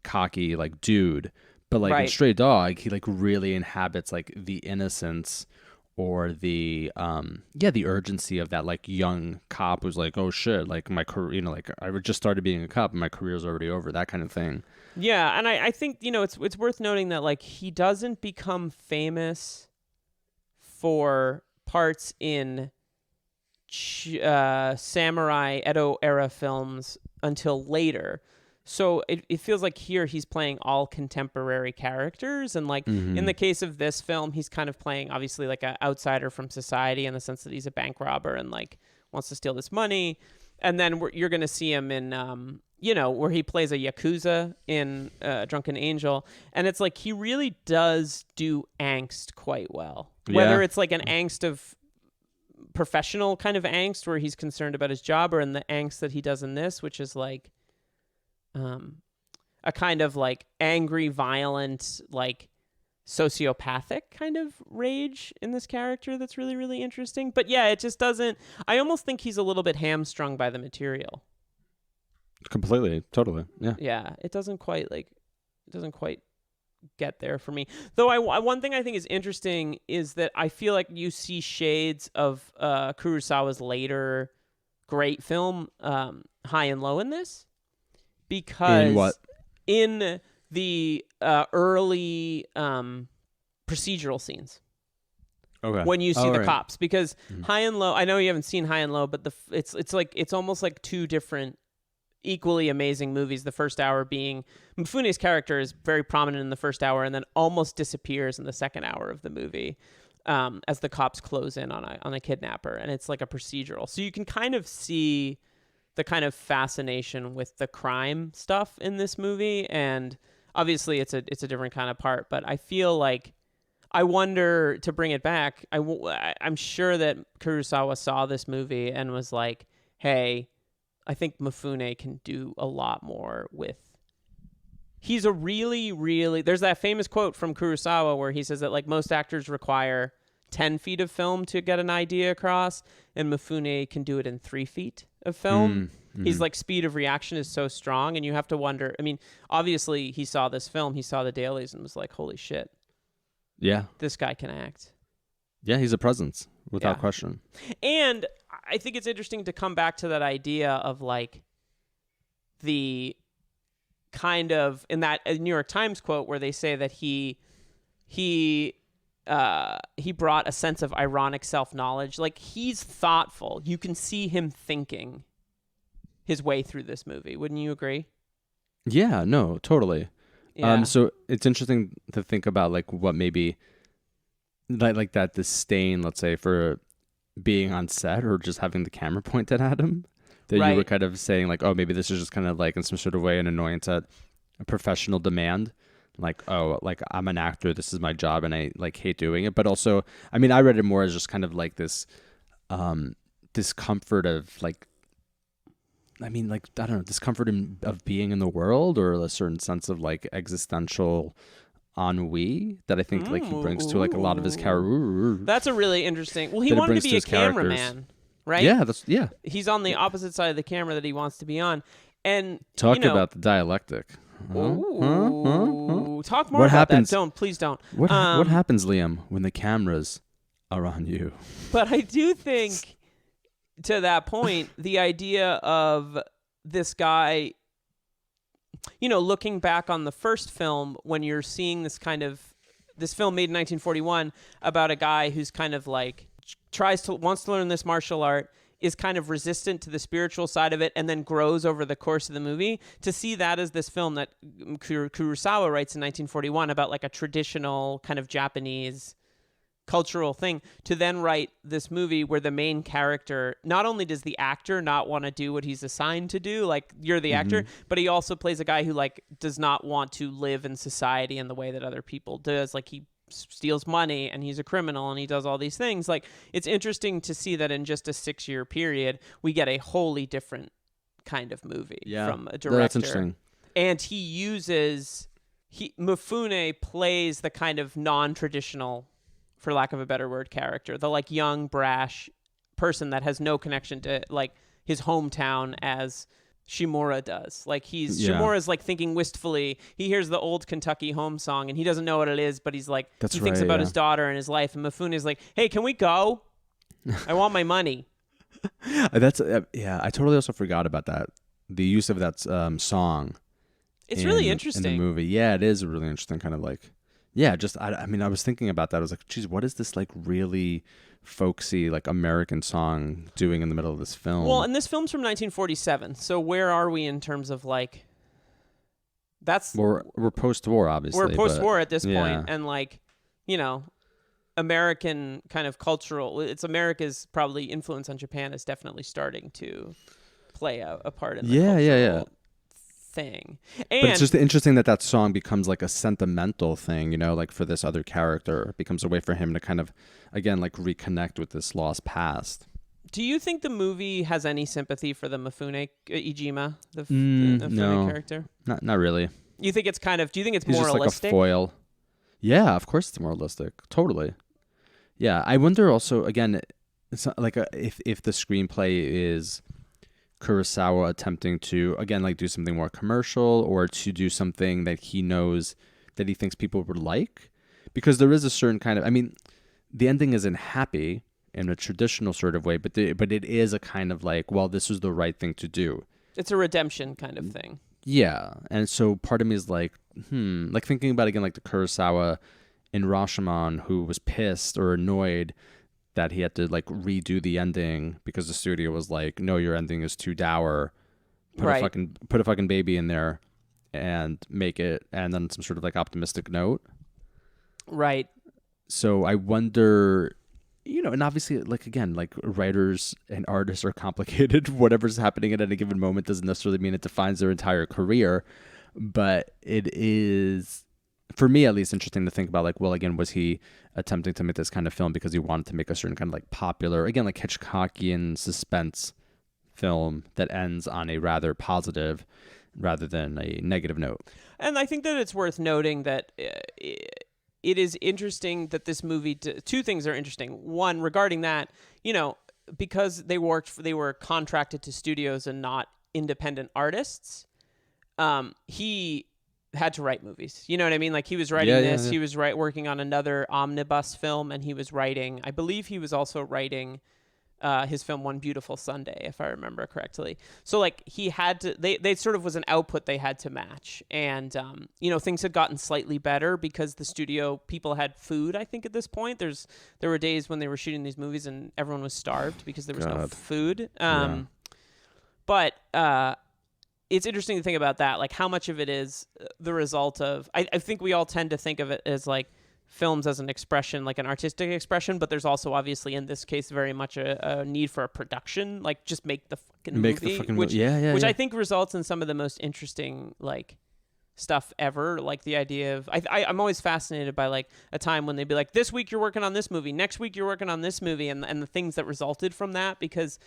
cocky, like dude. But like in Stray Dog, he like really inhabits like the innocence or the urgency of that like young cop who's like, oh shit, like my career, you know, like I just started being a cop and my career's already over, that kind of thing. Yeah, and I think, you know, it's worth noting that like he doesn't become famous for parts in samurai Edo era films until later. So it feels like here he's playing all contemporary characters. And like in the case of this film, he's kind of playing obviously like an outsider from society in the sense that he's a bank robber and like wants to steal this money. And then you're going to see him in, where he plays a Yakuza in Drunken Angel. And it's like he really does do angst quite well. Whether it's like an angst of professional kind of angst where he's concerned about his job, or in the angst that he does in this, which is like a kind of like angry, violent, like sociopathic kind of rage in this character that's really, really interesting. But yeah, it just doesn't, I almost think he's a little bit hamstrung by the material. Completely, totally. Yeah, it doesn't quite get there for me. Though one thing I think is interesting is that I feel like you see shades of Kurosawa's later great film, High and Low, in this. Because in what? In the early procedural scenes. Okay. When you see the right. cops, because High and Low, I know you haven't seen High and Low, but it's almost like two different equally amazing movies. The first hour being Mifune's character is very prominent in the first hour and then almost disappears in the second hour of the movie as the cops close in on a kidnapper, and it's like a procedural. So you can kind of see the kind of fascination with the crime stuff in this movie, and obviously it's a different kind of part, but I feel like I wonder, to bring it back, I'm sure that Kurosawa saw this movie and was like, hey, I think Mifune can do a lot more with... He's a really, really... There's that famous quote from Kurosawa where he says that like most actors require 10 feet of film to get an idea across, and Mifune can do it in 3 feet of film. He's like, speed of reaction is so strong, and you have to wonder... I mean, obviously he saw this film, he saw the dailies and was like, holy shit. Yeah. This guy can act. Yeah, he's a presence, without question. And I think it's interesting to come back to that idea of like the kind of, in that New York Times quote where they say that he brought a sense of ironic self-knowledge. Like, he's thoughtful. You can see him thinking his way through this movie. Wouldn't you agree? Yeah, no, totally. Yeah. So it's interesting to think about like what maybe like that disdain, let's say, for being on set or just having the camera pointed at him, that Right. you were kind of saying like, oh, maybe this is just kind of like in some sort of way an annoyance at a professional demand. Like, oh, like I'm an actor, this is my job and I like hate doing it. But also, I mean, I read it more as just kind of like this discomfort of like, I mean, like, I don't know, discomfort of being in the world, or a certain sense of like existential ennui that I think like he brings to like a lot of his characters. That's a really interesting... Well, he wanted to be a cameraman, right? Yeah. He's on the opposite side of the camera that he wants to be on. And Talk about the dialectic. Ooh, talk more What about happens? that. Please don't. What happens, Liam, when the cameras are on you? But I do think, to that point, the idea of this guy, looking back on the first film, when you're seeing this film made in 1941 about a guy who's kind of like wants to learn this martial art, is kind of resistant to the spiritual side of it, and then grows over the course of the movie. To see that as this film that Kurosawa writes in 1941 about like a traditional kind of Japanese cultural thing, to then write this movie where the main character, not only does the actor not want to do what he's assigned to do, like you're the actor, but he also plays a guy who like does not want to live in society in the way that other people does. Like, he steals money and he's a criminal and he does all these things. Like, it's interesting to see that in just a 6-year period we get a wholly different kind of movie from a director. That's interesting. And Mifune plays the kind of non-traditional, for lack of a better word, character, the like young, brash person that has no connection to like his hometown as Shimura does. Like, Shimura's like thinking wistfully. He hears the old Kentucky home song and he doesn't know what it is, but he's like, he thinks about his daughter and his life. And Mifune is like, hey, can we go? I want my money. I totally also forgot about that. The use of that song. It's really interesting. In the movie. Yeah, it is a really interesting kind of like, yeah, just, I mean, I was thinking about that. I was like, geez, what is this like really folksy, like American song doing in the middle of this film? Well, and this film's from 1947. So where are we in terms of like, we're post-war, obviously. We're post-war at this point, and like, American kind of cultural, it's America's probably influence on Japan is definitely starting to play a part in the cultural thing. And but it's just interesting that song becomes like a sentimental thing, like for this other character. It becomes a way for him to kind of, again, like reconnect with this lost past. Do you think the movie has any sympathy for the Mifune Ijima, the Mifune character? Not really. You think it's kind of, do you think it's He's moralistic? Just like a foil. Yeah, of course it's moralistic. Totally. Yeah, I wonder also, again, it's not like if the screenplay is Kurosawa attempting to, again, like do something more commercial, or to do something that he knows that he thinks people would like. Because there is a certain kind of, I mean, the ending isn't happy in a traditional sort of way, but it is a kind of like, well, this was the right thing to do. It's a redemption kind of thing. Yeah. And so part of me is like, like thinking about, again, like the Kurosawa in Rashomon who was pissed or annoyed that he had to like redo the ending because the studio was like, no, your ending is too dour. Put a fucking baby in there and make it, and then some sort of like optimistic note. Right. So I wonder, and obviously, like, again, like writers and artists are complicated. Whatever's happening at any given moment doesn't necessarily mean it defines their entire career. But it is, for me at least, interesting to think about, like, well, again, was he attempting to make this kind of film because he wanted to make a certain kind of like popular, again, like Hitchcockian suspense film that ends on a rather positive rather than a negative note? And I think that it's worth noting that it is interesting that this movie, two things are interesting. One, regarding that, because they were contracted to studios and not independent artists, he had to write movies. You know what I mean? Like, he was writing this. Yeah. He was working on another omnibus film, and he was writing, I believe he was also writing his film One Beautiful Sunday, if I remember correctly. So like, he had to, they sort of was an output they had to match. And, things had gotten slightly better because the studio people had food, I think, at this point. There were days when they were shooting these movies and everyone was starved because there was no food. But it's interesting to think about that, like how much of it is the result of, I think we all tend to think of it as like films as an expression, like an artistic expression, but there's also obviously in this case very much a need for a production, like just make the fucking movie, which I think results in some of the most interesting like stuff ever. Like the idea of, I'm always fascinated by like a time when they'd be like, this week you're working on this movie, next week you're working on this movie, and the things that resulted from that, because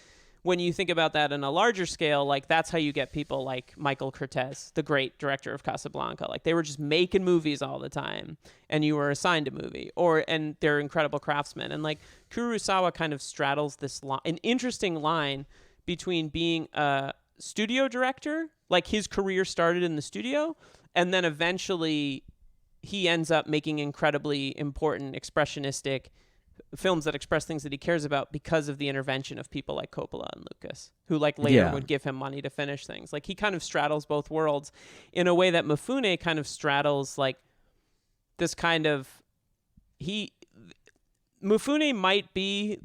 when you think about that on a larger scale, like that's how you get people like Michael Curtiz, the great director of Casablanca. Like they were just making movies all the time and you were assigned a movie, and they're incredible craftsmen. And like Kurosawa kind of straddles this an interesting line between being a studio director, like his career started in the studio, and then eventually he ends up making incredibly important expressionistic films that express things that he cares about because of the intervention of people like Coppola and Lucas, who like later would give him money to finish things. Like he kind of straddles both worlds in a way that Mifune kind of straddles like this kind of, Mifune might be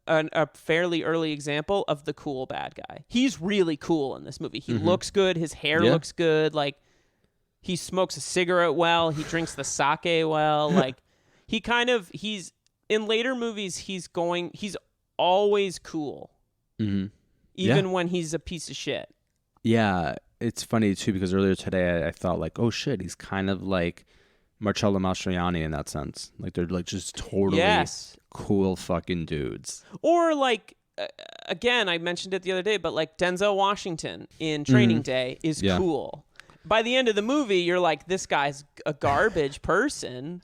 a fairly early example of the cool bad guy. He's really cool in this movie. He looks good. His hair looks good. Like he smokes a cigarette well. He drinks the sake well. Like he's in later movies, he's always cool. Even when he's a piece of shit. Yeah. It's funny too, because earlier today I thought like, oh shit, he's kind of like Marcello Mastroianni in that sense. Like they're like just totally cool fucking dudes. Or like, again, I mentioned it the other day, but like Denzel Washington in Training Day is cool. By the end of the movie, you're like, this guy's a garbage person.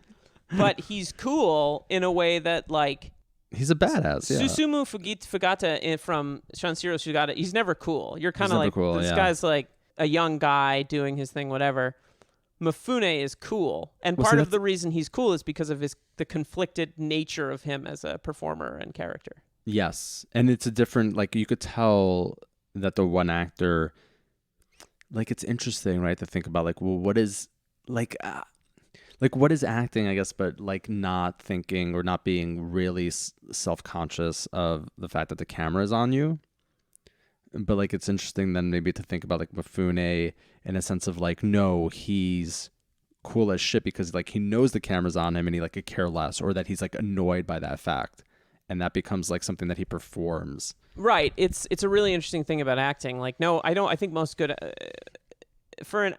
But he's cool in a way that, like... He's a badass, yeah. Susumu Fugata from Sanshiro Sugata, he's never cool. You're kind of like, cool, this guy's like a young guy doing his thing, whatever. Mifune is cool. And part of the reason he's cool is because of the conflicted nature of him as a performer and character. Yes. And it's a different... Like, you could tell that the one actor... Like, it's interesting, right, to think about, like, well, what is... Like, what is acting, I guess, but, like, not thinking or not being really self-conscious of the fact that the camera is on you. But, like, it's interesting then maybe to think about, like, Mifune in a sense of, like, no, he's cool as shit because, like, he knows the camera's on him and he, like, could care less, or that he's, like, annoyed by that fact. And that becomes, like, something that he performs. Right. It's a really interesting thing about acting. Like, no, I think most good... for an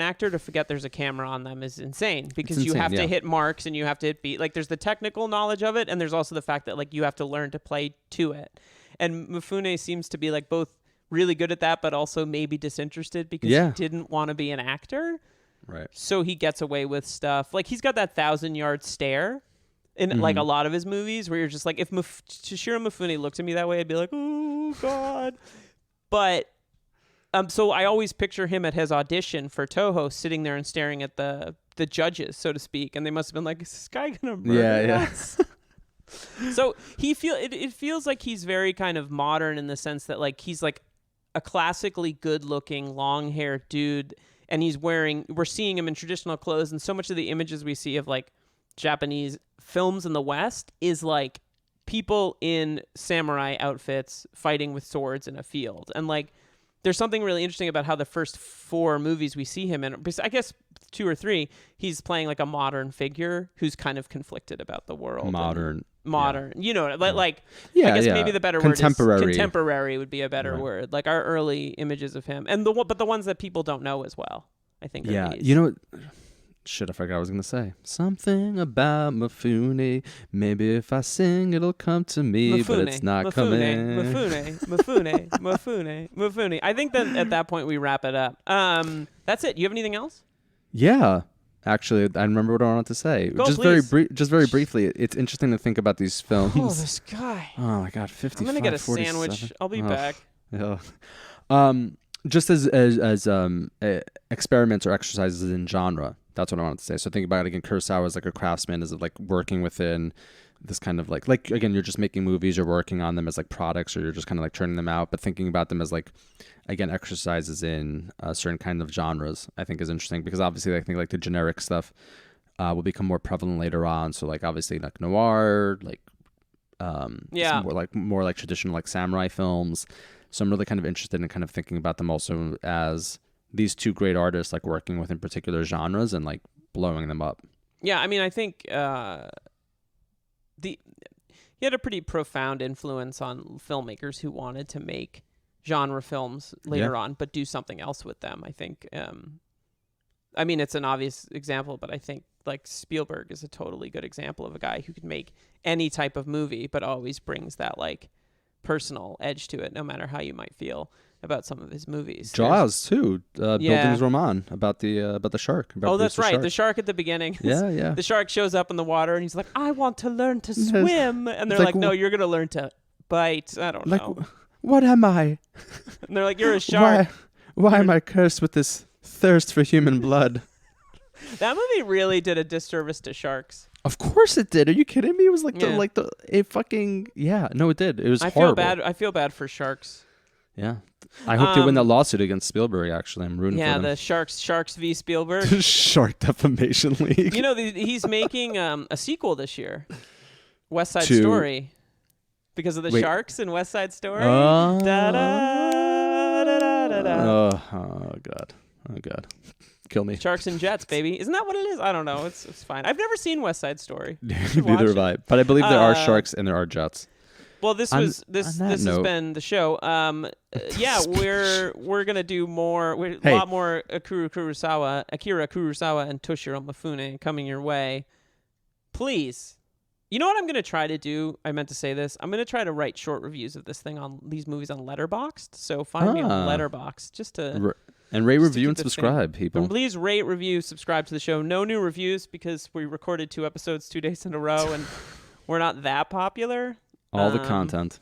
actor to forget there's a camera on them is insane, because you have to hit marks and you have to hit beat. Like there's the technical knowledge of it, and there's also the fact that like you have to learn to play to it. And Mifune seems to be like both really good at that, but also maybe disinterested because he didn't want to be an actor. Right. So he gets away with stuff. Like he's got that 1,000-yard stare in like a lot of his movies where you're just like, if Toshiro Mifune looked at me that way, I'd be like, oh God. But so I always picture him at his audition for Toho sitting there and staring at the judges, so to speak, and they must have been like, is this guy gonna murder us? So it feels like he's very kind of modern in the sense that like he's like a classically good-looking, long-haired dude and we're seeing him in traditional clothes, and so much of the images we see of like Japanese films in the West is like people in samurai outfits fighting with swords in a field. And like there's something really interesting about how the first 4 movies we see him in, I guess 2 or 3, he's playing like a modern figure who's kind of conflicted about the world. Modern. You know, like Yeah, I guess yeah. maybe the better Contemporary. word is contemporary would be a better Right. word. Like our early images of him, and but the ones that people don't know as well, I think. Are Yeah, these. you know, shit, I forgot what I was gonna say. Something about Mifune. Maybe if I sing, it'll come to me, but it's not coming. Mifune. I think that at that point we wrap it up. That's it. You have anything else? Yeah. Actually, I remember what I wanted to say. Go, just please. very briefly, it's interesting to think about these films. Oh, this guy. Oh my god, 55, I'm gonna get a 47. sandwich. I'll be Oh, back. Yeah. Just as experiments or exercises in genre. That's what I wanted to say. So think about it again. Kurosawa is like a craftsman, is like working within this kind of like again, you're just making movies, you're working on them as like products, or you're just kind of like turning them out. But thinking about them as like, again, exercises in certain kind of genres, I think is interesting, because obviously I think like the generic stuff will become more prevalent later on. So like obviously like noir, like more like traditional like samurai films. So I'm really kind of interested in kind of thinking about them also as these 2 great artists like working within particular genres and like blowing them up. Yeah, I mean, I think he had a pretty profound influence on filmmakers who wanted to make genre films later on, but do something else with them. I think, I mean, it's an obvious example, but I think like Spielberg is a totally good example of a guy who can make any type of movie, but always brings that like personal edge to it, no matter how you might feel about some of his movies. Jaws too, Bildungsroman about the shark. About that's Bruce right, Shark. the shark at the beginning. Yeah. The shark shows up in the water and he's like, "I want to learn to swim," and they're like, "No, you're gonna learn to bite." I don't know. What am I? And they're like, "You're a shark." Why am I cursed with this thirst for human blood? That movie really did a disservice to sharks. Of course it did. Are you kidding me? It was like No, it did. It was horrible. I feel bad for sharks. Yeah. I hope they win that lawsuit against Spielberg. Actually, I'm rooting for them. Yeah, the Sharks v. Spielberg. Shark Defamation League. You know, he's making a sequel this year, West Side Story, because of the sharks in West Side Story. Oh God. Kill me. Sharks and Jets, baby. Isn't that what it is? I don't know. It's fine. I've never seen West Side Story. Neither have I. But I believe there are sharks and there are jets. Well, this has been the show. Yeah, we're gonna do more. A lot more Akira Kurosawa, and Toshiro Mifune coming your way. Please, you know what I'm gonna try to do? I meant to say this. I'm gonna try to write short reviews of these movies on Letterboxd. So find me on Letterboxd just to. And rate, review, and subscribe, people. And please rate, review, subscribe to the show. No new reviews because we recorded 2 episodes 2 days in a row, and we're not that popular. All the content.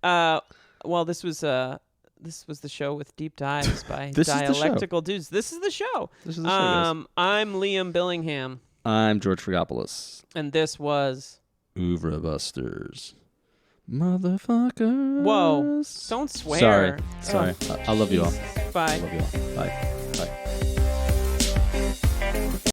Well, this was the show with deep dives by dialectical dudes. This is the show. This is the show, guys. I'm Liam Billingham. I'm George Frigopoulos. And this was Oeuvre Busters. Motherfuckers. Whoa. Don't swear. Sorry. I love you all. Bye. I love you all. Bye.